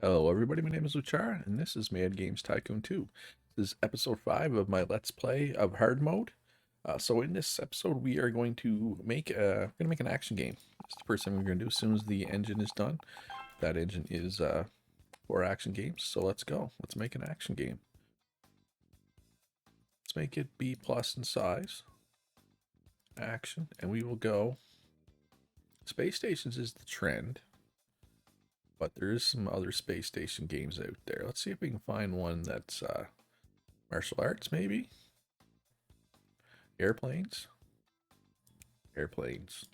Hello everybody, my name is Luchara, and this is Mad Games Tycoon 2. This is episode 5 of my Let's Play of Hard Mode. So in this episode we are going to make an action game. That's the first thing we're going to do as soon as the engine is done. That engine is for action games, so let's go. Let's make an action game. Let's make it B plus in size. Action, and we will go. Space stations is the trend. But there is some other space station games out there. Let's see if we can find one that's martial arts, maybe? Airplanes? Airplanes.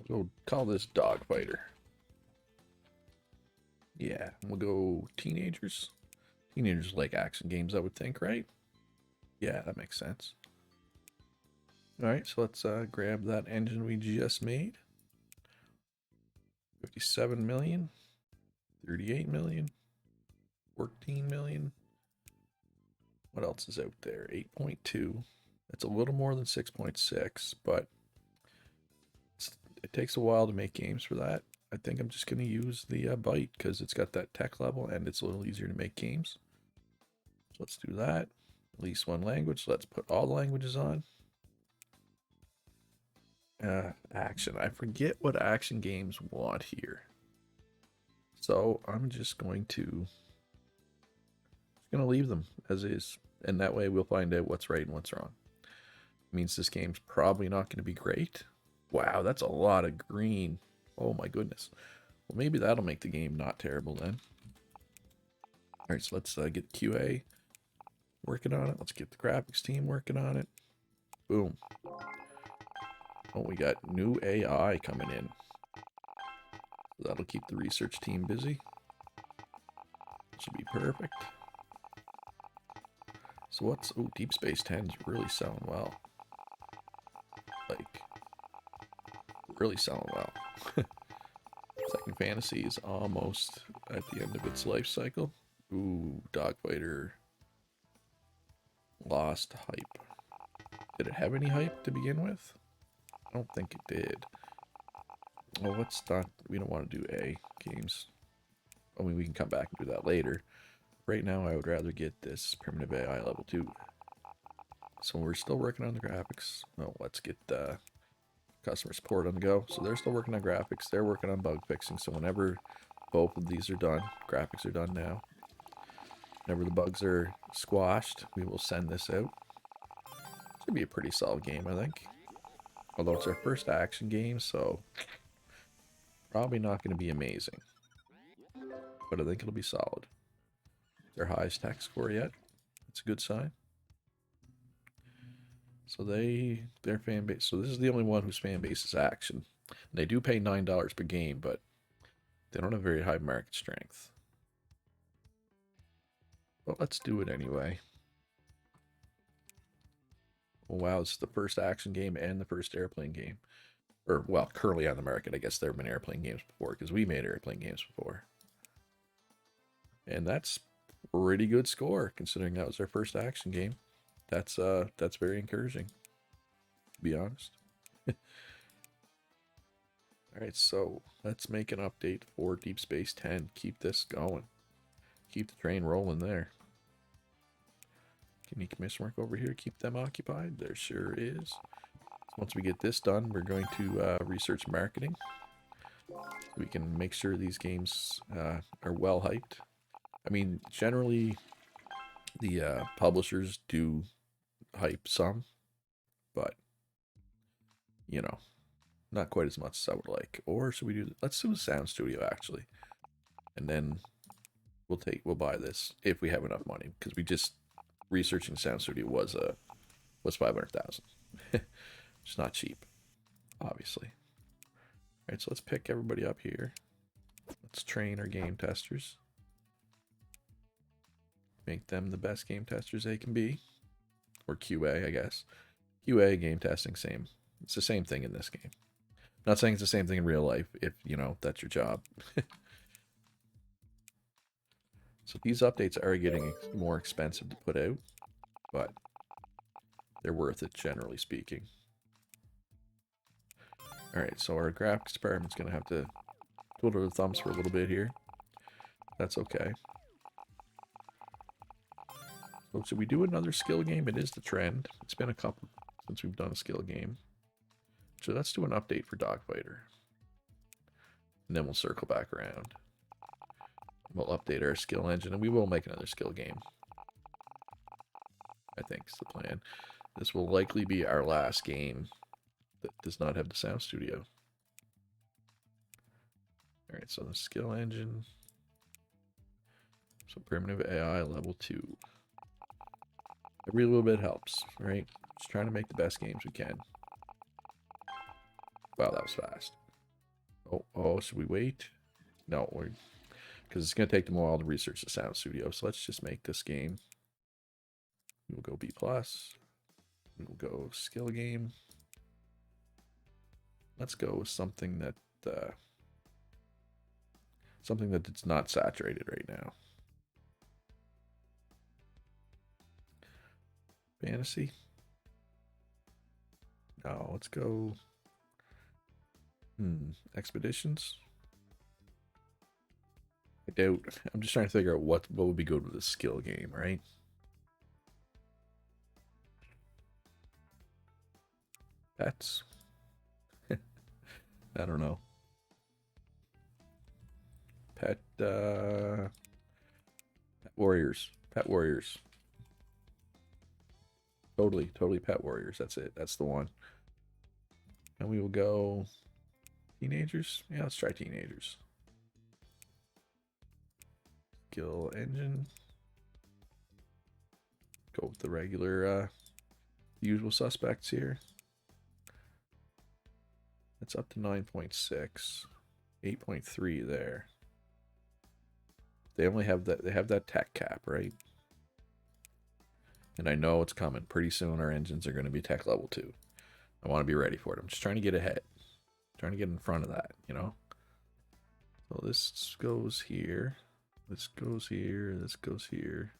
We'll go call this Dogfighter. Yeah, we'll go teenagers. Teenagers like action games, I would think, right? Yeah, that makes sense. Alright, so let's grab that engine we just made. 57 million, 38 million, 14 million. What else is out there? 8.2. That's a little more than 6.6, but it takes a while to make games for that. I think I'm just going to use the Byte because it's got that tech level and it's a little easier to make games. So let's do that. At least one language. Let's put all the languages on. Action. I forget what action games want here. So I'm just going to leave them as is. And that way we'll find out what's right and what's wrong. It means this game's probably not going to be great. Wow, that's a lot of green. Oh my goodness. Well, maybe that'll make the game not terrible then. Alright, so let's get QA working on it. Let's get the graphics team working on it. Boom. Oh, we got new AI coming in. That'll keep the research team busy. Should be perfect. So what's... Oh, Deep Space 10's really selling well. Like, really selling well. Second Fantasy is almost at the end of its life cycle. Ooh, Dogfighter lost hype. Did it have any hype to begin with? I don't think it did. Well, let's not... We don't want to do A games. I mean, we can come back and do that later. Right now, I would rather get this primitive AI level 2. So we're still working on the graphics. Oh, let's get the customer support on the go. So they're still working on graphics. They're working on bug fixing. So whenever both of these are done, graphics are done now. Whenever the bugs are squashed, we will send this out. Should be a pretty solid game, I think. Although it's our first action game, so probably not going to be amazing. But I think it'll be solid. Their highest tech score yet. That's a good sign. So their fan base. So this is the only one whose fan base is action. And they do pay $9 per game, but they don't have very high market strength. But let's do it anyway. Oh, wow, it's the first action game and the first airplane game. Or, well, currently on the market. I guess there have been airplane games before, because we made airplane games before. And that's pretty good score, considering that was our first action game. That's very encouraging, to be honest. Alright, so let's make an update for Deep Space 10. Keep this going. Keep the train rolling there. Can you commission work over here? Keep them occupied? There sure is. Once we get this done, we're going to research marketing. We can make sure these games are well hyped. I mean, generally, the publishers do hype some, but, you know, not quite as much as I would like. Or should we do... Let's do a sound studio, actually. And then we'll buy this if we have enough money, because we just... Researching sound studio was 500,000. It's not cheap, obviously. All right, so let's pick everybody up here. Let's train our game testers. Make them the best game testers they can be, or QA, I guess. QA, game testing, same. It's the same thing in this game. Not saying it's the same thing in real life, if you know that's your job. So these updates are getting more expensive to put out, but they're worth it, generally speaking. Alright, so our graphics department's going to have to twiddle the thumbs for a little bit here. That's okay. So should we do another skill game? It is the trend. It's been a couple since we've done a skill game. So let's do an update for Dogfighter. And then we'll circle back around. We'll update our skill engine, and we will make another skill game. I think is the plan. This will likely be our last game that does not have the sound studio. Alright, so the skill engine. So primitive AI level 2. Every little bit helps, right? Just trying to make the best games we can. Wow, that was fast. Oh, should we wait? No, because it's going to take them a while to research the sound studio. So let's just make this game. We'll go B+. We'll go skill game. Let's go with something that it's not saturated right now. Fantasy? No, let's go. Expeditions? I doubt. I'm just trying to figure out what would be good with a skill game, right? Pets? I don't know. Pet warriors. Pet warriors. Totally pet warriors. That's it. That's the one. And we will go teenagers. Yeah, let's try teenagers. Skill engine. Go with the regular usual suspects here. It's up to 9.6. 8.3 there. They only have that. They have that tech cap, right? And I know it's coming. Pretty soon our engines are going to be tech level 2. I want to be ready for it. I'm just trying to get ahead. Trying to get in front of that, you know? So this goes here. This goes here. This goes here.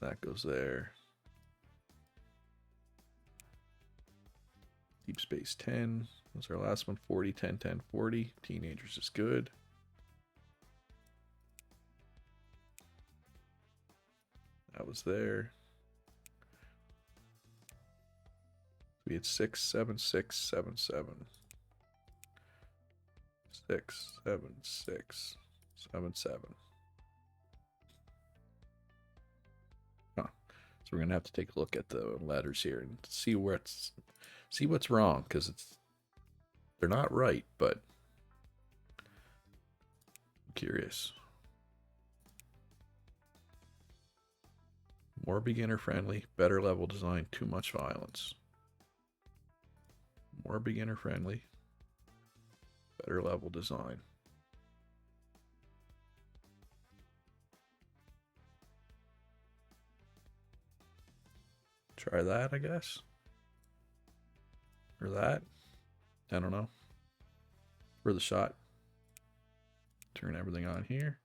That goes there. Deep Space 10. Was our last one. 40, 10, 10, 40. Teenagers is good. That was there. We had 6, 7, 6, 7, 7. 6, 7, 6, 7, 7. Huh. So we're gonna have to take a look at the letters here and see what's wrong, because they're not right, but I'm curious. More beginner friendly, better level design, too much violence. More beginner friendly, better level design. Try that, I guess. Or that. I don't know. For the shot. Turn everything on here.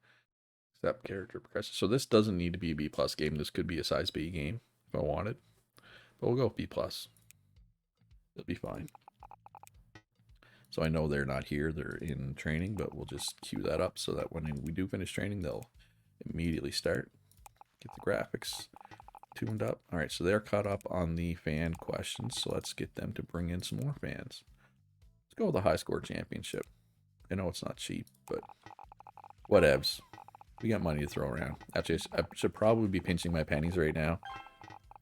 Accept character progression. So this doesn't need to be a B+ game. This could be a size B game if I wanted. But we'll go with B+. It'll be fine. So I know they're not here. They're in training, but we'll just queue that up so that when we do finish training, they'll immediately start. Get the graphics tuned up. All right, so they're caught up on the fan questions. So let's get them to bring in some more fans. Let's go with the high score championship. I know it's not cheap, but whatevs. We got money to throw around. Actually, I should probably be pinching my pennies right now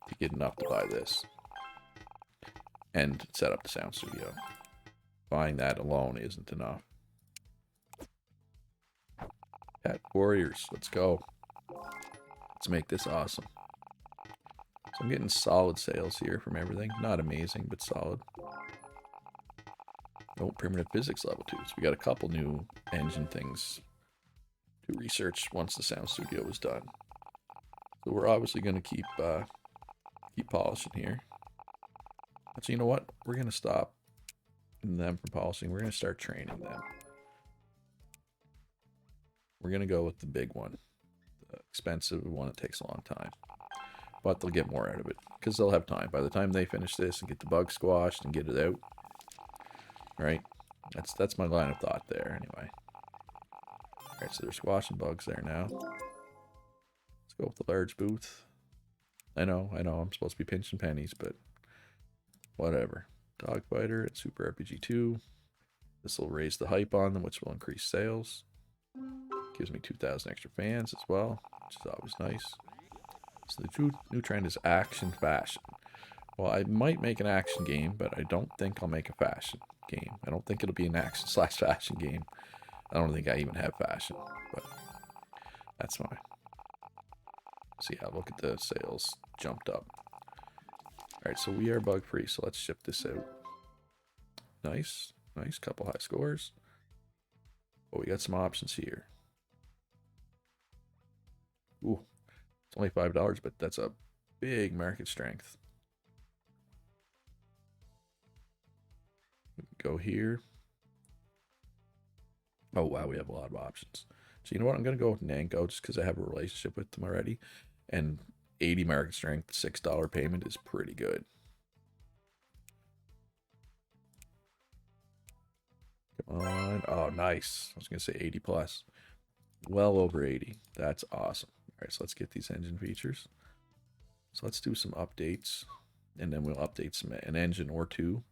to get enough to buy this and set up the sound studio. Buying that alone isn't enough. Pet warriors, let's go. Let's make this awesome. So I'm getting solid sales here from everything. Not amazing, but solid. Oh, primitive physics level 2. So we got a couple new engine things to research once the sound studio is done. So we're obviously going to keep polishing here. But you know what? We're going to stop them from polishing. We're going to start training them. We're going to go with the big one. The expensive one that takes a long time. But they'll get more out of it because they'll have time. By the time they finish this and get the bug squashed and get it out, right? That's my line of thought there anyway. Alright, so there's squashing bugs there now. Let's go with the large booth. I know, I'm supposed to be pinching pennies, but whatever. Dogfighter at Super RPG 2. This will raise the hype on them, which will increase sales. Gives me 2,000 extra fans as well, which is always nice. So the new trend is action fashion. Well, I might make an action game, but I don't think I'll make a fashion game. I don't think it'll be an action / fashion game. I don't think I even have fashion, but that's fine. See how, look at the sales jumped up. Alright, so we are bug free, so let's ship this out. Nice, nice, couple high scores. Oh, we got some options here. Ooh, it's only $5, but that's a big market strength. Go here. Oh wow, we have a lot of options. So you know what? I'm gonna go with Nanko just because I have a relationship with them already, and 80 market strength, $6 payment is pretty good. Come on! Oh, nice. I was gonna say 80 plus. Well over 80. That's awesome. All right, so let's get these engine features. So let's do some updates, and then we'll update an engine or two.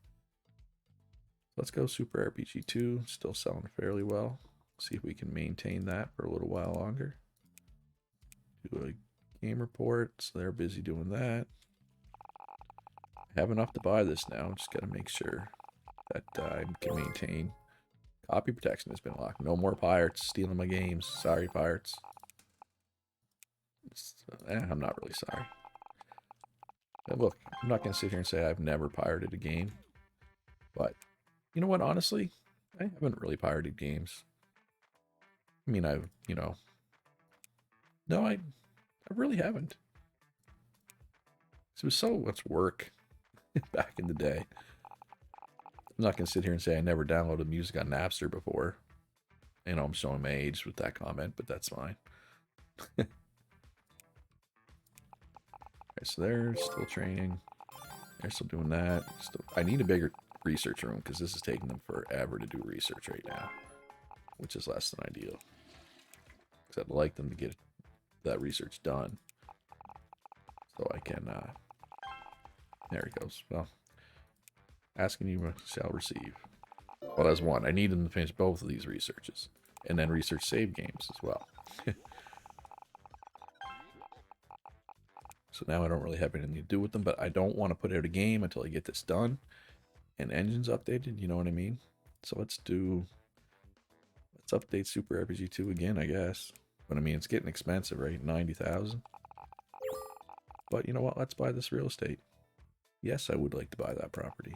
Let's go Super RPG 2, still selling fairly well. See if we can maintain that for a little while longer. Do a game report, so they're busy doing that. I have enough to buy this now, just gotta make sure that I can maintain. Copy protection has been locked. No more pirates stealing my games. Sorry, pirates. I'm not really sorry. But look, I'm not gonna sit here and say I've never pirated a game, but you know what, honestly, I haven't really pirated games. I mean, no, I really haven't. It was so much work back in the day. I'm not going to sit here and say I never downloaded music on Napster before. You know, I'm showing my age with that comment, but that's fine. Okay, so they're still training. They're still doing that. I need a bigger research room because this is taking them forever to do research right now, which is less than ideal. Because I'd like them to get that research done so I can. There he goes. Well, asking you shall receive. Well, that's one. I need them to finish both of these researches, and then research save games as well. So now I don't really have anything to do with them, but I don't want to put out a game until I get this done and engines updated, you know what I mean? So let's update Super RPG 2 again, I guess. But I mean, it's getting expensive, right? 90,000. But you know what? Let's buy this real estate. Yes, I would like to buy that property.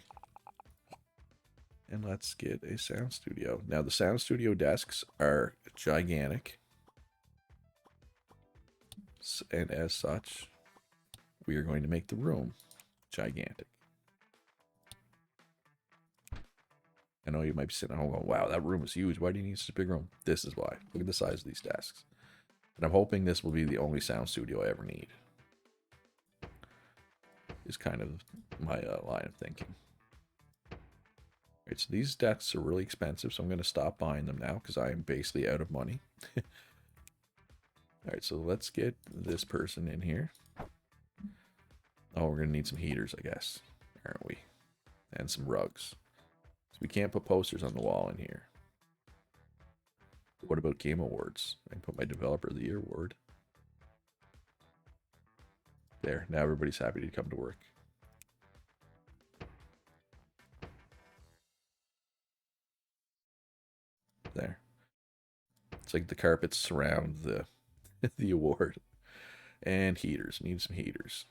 And let's get a sound studio. Now, the sound studio desks are gigantic. And as such, we are going to make the room gigantic. I know you might be sitting at home going, wow, that room is huge. Why do you need such a big room? This is why. Look at the size of these desks. And I'm hoping this will be the only sound studio I ever need. Is kind of my line of thinking. Alright, so these desks are really expensive, so I'm going to stop buying them now because I am basically out of money. Alright, so let's get this person in here. Oh, we're going to need some heaters, I guess. Aren't we? And some rugs. So we can't put posters on the wall in here. What about Game Awards? I can put my Developer of the Year award. There, now everybody's happy to come to work. There. It's like the carpets surround the the award. And heaters. Need some heaters.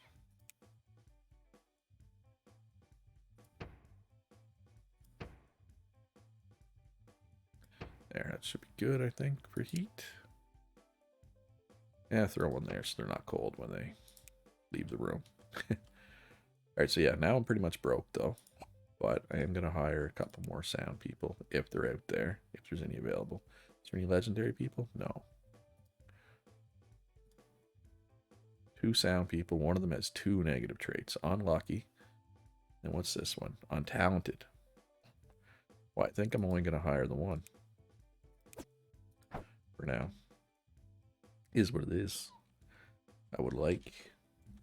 There, that should be good, I think, for heat. Yeah, throw one there so they're not cold when they leave the room. Alright, so yeah, now I'm pretty much broke, though. But I am going to hire a couple more sound people, if they're out there, if there's any available. Is there any legendary people? No. 2 sound people. One of them has 2 negative traits. Unlucky. And what's this one? Untalented. Well, I think I'm only going to hire the one. for now. Is what it is. I would like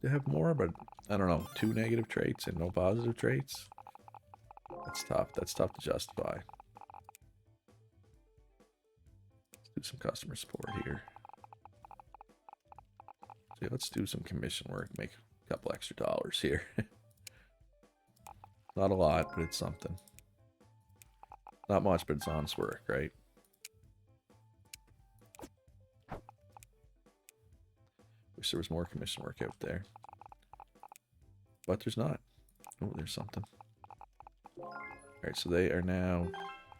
to have more, but I don't know. 2 negative traits and no positive traits. That's tough. That's tough to justify. Let's do some customer support here. So yeah, let's do some commission work. Make a couple extra dollars here. Not a lot, but it's something. Not much, but it's honest work, right? Wish there was more commission work out there. But there's not. Oh, there's something. Alright, so they are now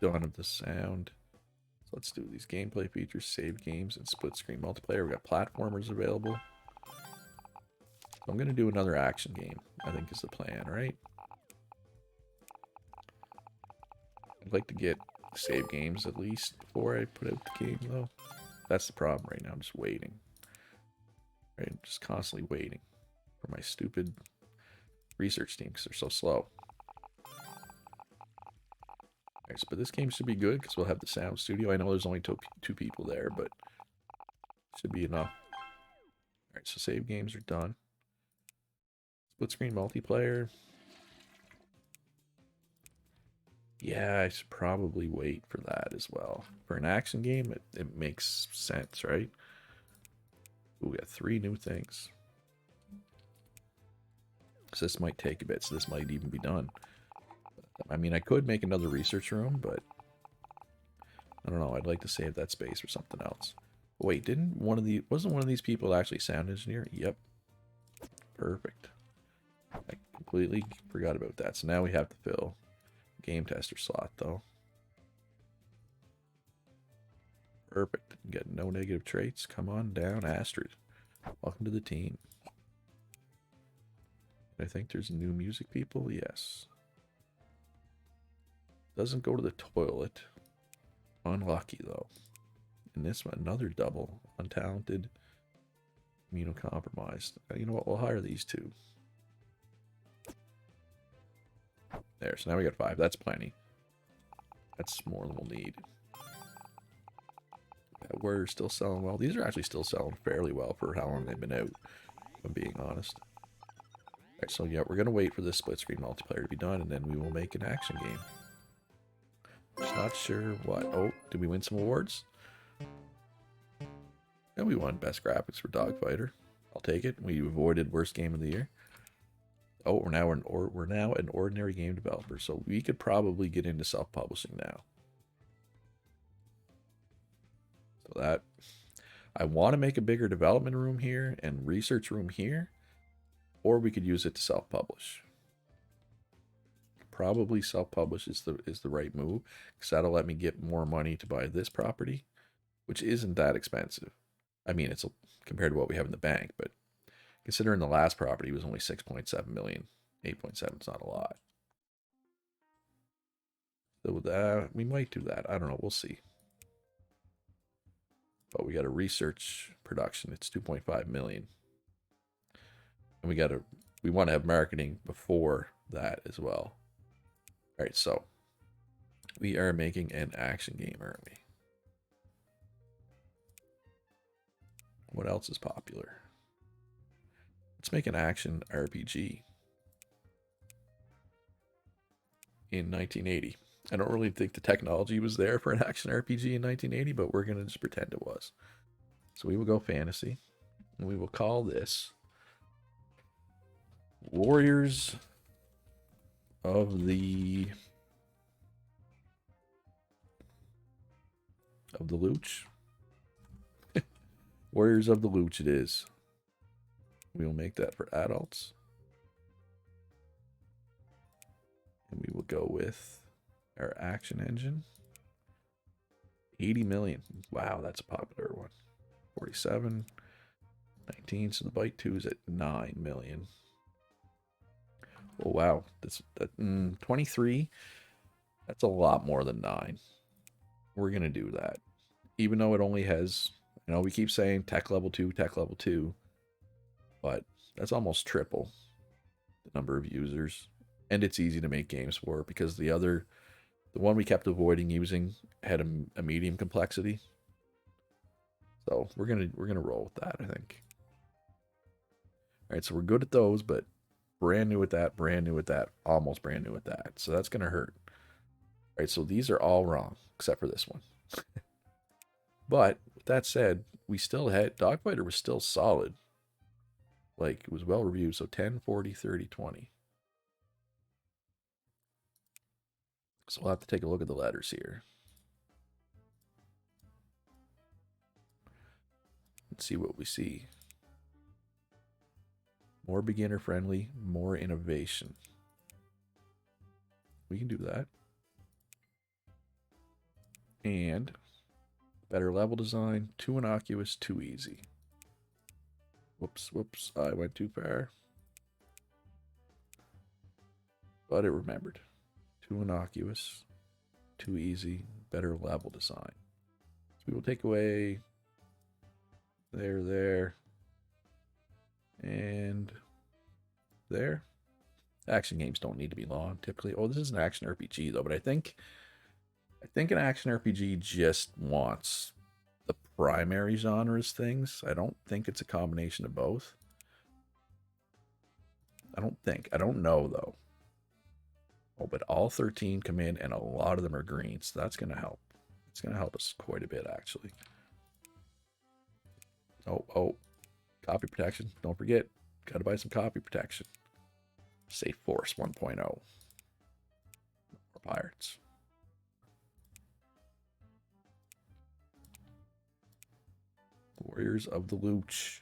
done with the sound. So let's do these gameplay features, save games, and split screen multiplayer. We got platformers available. So I'm going to do another action game, I think is the plan, right? I'd like to get save games at least before I put out the game, though. That's the problem right now. I'm just waiting. Right? I'm just constantly waiting for my stupid research team because they're so slow. Right, but this game should be good because we'll have the sound studio. I know there's only two people there, but should be enough. Alright, so save games are done. Split screen multiplayer. Yeah, I should probably wait for that as well. For an action game, it makes sense, right? Ooh, we got 3 new things. So this might take a bit, so this might even be done. I mean, I could make another research room, but I don't know. I'd like to save that space for something else. Wait, wasn't one of these people actually sound engineer? Yep. Perfect. I completely forgot about that. So now we have to fill game tester slot, though. Perfect. Get no negative traits. Come on down, Astrid. Welcome to the team. I think there's new music people. Yes. Doesn't go to the toilet. Unlucky, though. And this one, another double. Untalented. Immunocompromised. You know what? We'll hire these 2. There. So now we got 5. That's plenty. That's more than we'll need. We're still selling well. These are actually still selling fairly well for how long they've been out, if I'm being honest. Alright, so yeah, we're going to wait for this split screen multiplayer to be done, and then we will make an action game. Just not sure what. Oh, did we win some awards? Yeah, we won Best Graphics for Dogfighter. I'll take it. We avoided Worst Game of the Year. Oh, we're now an ordinary game developer, so we could probably get into self-publishing now. So that I want to make a bigger development room here and research room here, or we could use it to self-publish. Probably self-publish is the right move, because that'll let me get more money to buy this property, which isn't that expensive. I mean, it's compared to what we have in the bank, but considering the last property was only 6.7 million, 8.7 is not a lot. So that we might do that. I don't know. We'll see. But we got a research production. It's 2.5 million, and we want to have marketing before that as well. All right, so we are making an action game, aren't we? What else is popular? Let's make an action RPG in 1980. I don't really think the technology was there for an action RPG in 1980, but we're going to just pretend it was. So we will go fantasy, and we will call this Warriors of the Luch. Warriors of the Luch it is. We will make that for adults. And we will go with our action engine. 80 million. Wow, that's a popular one. 47. 19. So the Byte 2 is at 9 million. Oh, wow. 23. That's a lot more than 9. We're going to do that. Even though it only has, we keep saying tech level 2, tech level 2. But that's almost triple the number of users. And it's easy to make games for because the one we kept avoiding using had a medium complexity. So we're gonna roll with that, I think. All right, so we're good at those, but brand new with that, brand new with that, almost brand new with that. So that's gonna hurt. All right, so these are all wrong except for this one. But with that said, we still had Dogfighter was still solid. Like it was well reviewed. So 10, 40, 30, 20. So we'll have to take a look at the letters here and see what we see. More beginner friendly, more innovation. We can do that. And better level design, too innocuous, too easy. Whoops, I went too far. But it remembered. Too innocuous, too easy, better level design. So we will take away there, and there. Action games don't need to be long, typically. Oh, this is an action RPG, though, but I think an action RPG just wants the primary genres things. I don't think it's a combination of both. I don't think. I don't know, though. Oh, but all 13 come in, and a lot of them are green, so that's going to help. It's going to help us quite a bit, actually. Oh, copy protection. Don't forget, got to buy some copy protection. Safe Force 1.0. More pirates. Warriors of the Looch.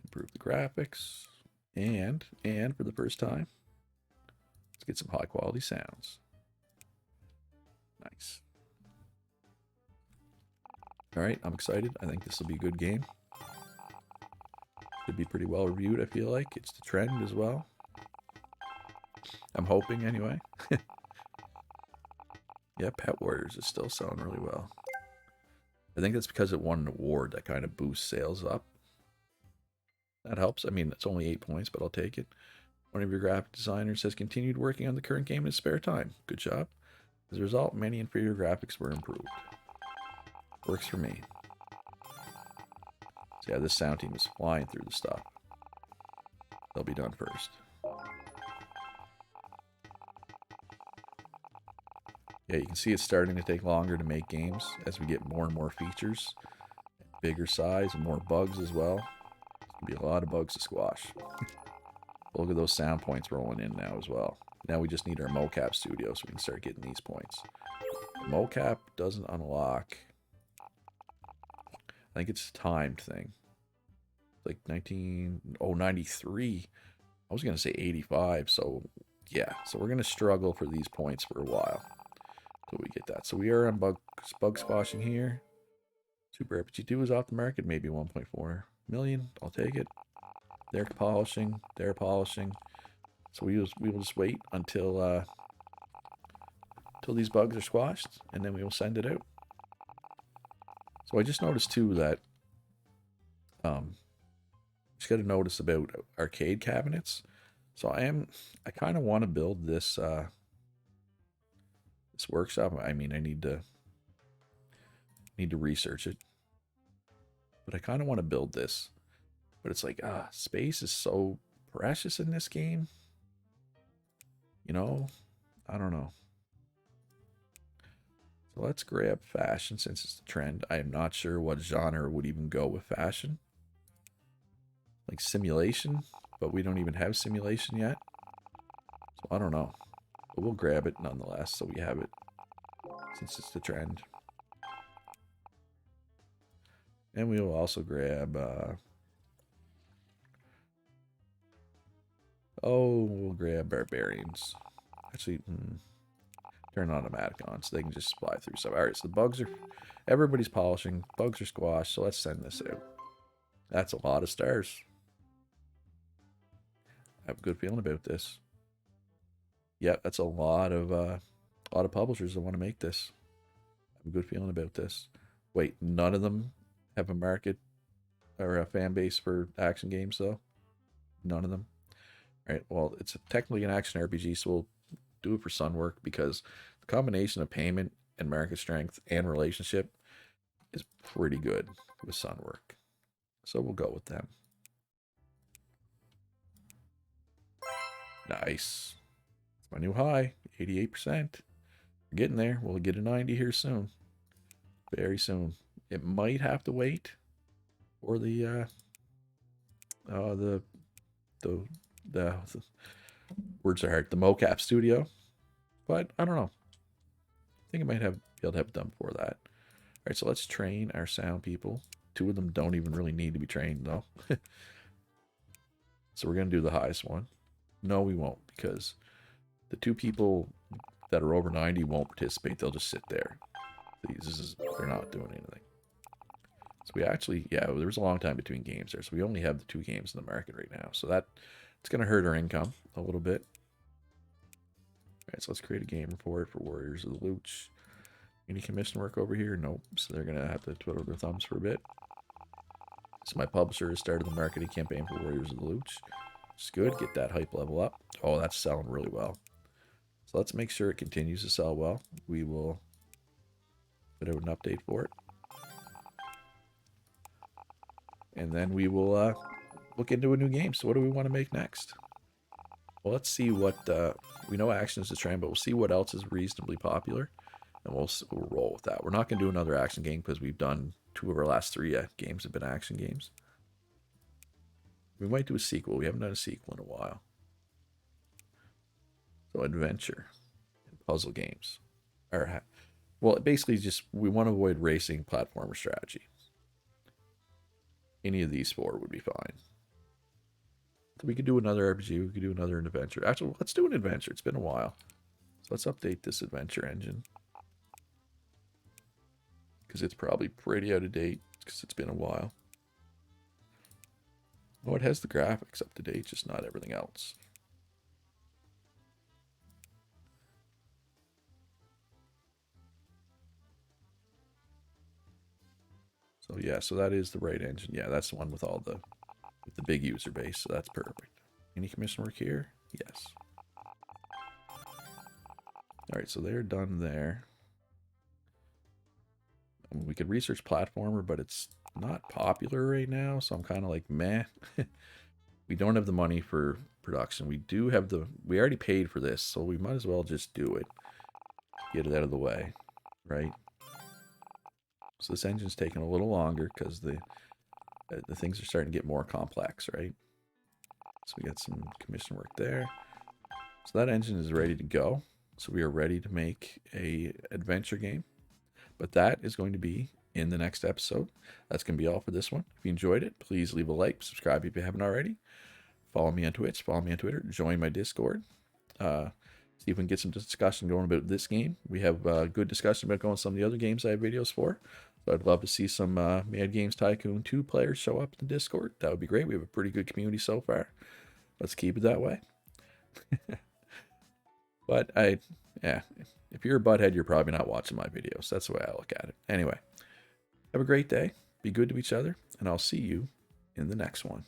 Improve the graphics. And for the first time, let's get some high quality sounds. Nice. All right, I'm excited. I think this will be a good game. Should be pretty well reviewed, I feel like. It's the trend as well. I'm hoping, anyway. Yeah, Pet Warriors is still selling really well. I think that's because it won an award that kind of boosts sales up. That helps. I mean, it's only 8 points, but I'll take it. One of your graphic designers has continued working on the current game in his spare time. Good job. As a result, many inferior graphics were improved. Works for me. So yeah, this sound team is flying through the stuff. They'll be done first. Yeah, you can see it's starting to take longer to make games as we get more and more features. Bigger size and more bugs as well. There's going to be a lot of bugs to squash. Look at those sound points rolling in now as well. Now we just need our mocap studio so we can start getting these points. The mocap doesn't unlock. I think it's a timed thing. Like 93. I was going to say 85. So yeah, so we're going to struggle for these points for a while until we get that. So we are on bug squashing here. Super RPG 2 is off the market, maybe 1.4 million. I'll take it. They're polishing. So we will just wait until these bugs are squashed, and then we will send it out. So I just noticed too that just got to notice about arcade cabinets. So I kind of want to build this this workshop. I mean, I need to research it, but I kind of want to build this. But it's like, space is so precious in this game. You know, I don't know. So let's grab fashion since it's the trend. I am not sure what genre would even go with fashion. Like simulation, but we don't even have simulation yet. So I don't know. But we'll grab it nonetheless so we have it since it's the trend. And we will also grab we'll grab barbarians. Actually, turn automatic on so they can just fly through stuff. Alright, so the bugs are... Everybody's polishing. Bugs are squashed, so let's send this out. That's a lot of stars. I have a good feeling about this. Yeah, that's a lot of publishers that want to make this. I have a good feeling about this. Wait, none of them have a market or a fan base for action games, though? None of them? Alright, well, it's technically an action RPG, so we'll do it for Sunwork because the combination of payment and market strength and relationship is pretty good with Sunwork. So we'll go with them. Nice. It's my new high, 88%. We're getting there. We'll get a 90 here soon. Very soon. It might have to wait for the words are hard. The mocap studio, but I don't know. I think it might be able to have it done before that. All right, so let's train our sound people. 2 of them don't even really need to be trained though. So we're gonna do the highest one. No, we won't, because the 2 people that are over 90 won't participate. They'll just sit there. They're not doing anything. So we actually, yeah, there was a long time between games there. So we only have the 2 games in the market right now. So it's going to hurt our income a little bit. All right, so let's create a game report for Warriors of the Looch. Any commission work over here? Nope. So they're going to have to twiddle their thumbs for a bit. So my publisher has started the marketing campaign for Warriors of the Looch. It's good. Get that hype level up. Oh, that's selling really well. So let's make sure it continues to sell well. We will put out an update for it. And then we will look into a new game. So what do we want to make next? Well, let's see what... we know action is the trend, but we'll see what else is reasonably popular. And we'll roll with that. We're not going to do another action game because we've done 2 of our last 3 games have been action games. We might do a sequel. We haven't done a sequel in a while. So adventure and puzzle games. Well, basically just we want to avoid racing, platformer, strategy. Any of these 4 would be fine. So we could do another RPG. We could do another adventure. Actually, let's do an adventure. It's been a while. So let's update this adventure engine. Because it's probably pretty out of date. Because it's been a while. Oh, it has the graphics up to date, just not everything else. So yeah, so that is the right engine. Yeah, that's the one with all the big user base. So that's perfect. Any commission work here? Yes. All right, so they're done there. We could research platformer, but it's not popular right now, so I'm kind of like, meh. We don't have the money for production. We do have we already paid for this, so we might as well just do it. Get it out of the way, right? So this engine's taking a little longer because the things are starting to get more complex, right? So we got some commission work there. So that engine is ready to go. So we are ready to make a adventure game. But that is going to be in the next episode. That's going to be all for this one. If you enjoyed it, please leave a like, subscribe if you haven't already. Follow me on Twitch, follow me on Twitter, join my Discord. See if we can get some discussion going about this game. We have good discussion about going some of the other games I have videos for. So I'd love to see some Mad Games Tycoon 2 players show up in the Discord. That would be great. We have a pretty good community so far. Let's keep it that way. But if you're a butthead, you're probably not watching my videos. That's the way I look at it. Anyway, have a great day. Be good to each other, and I'll see you in the next one.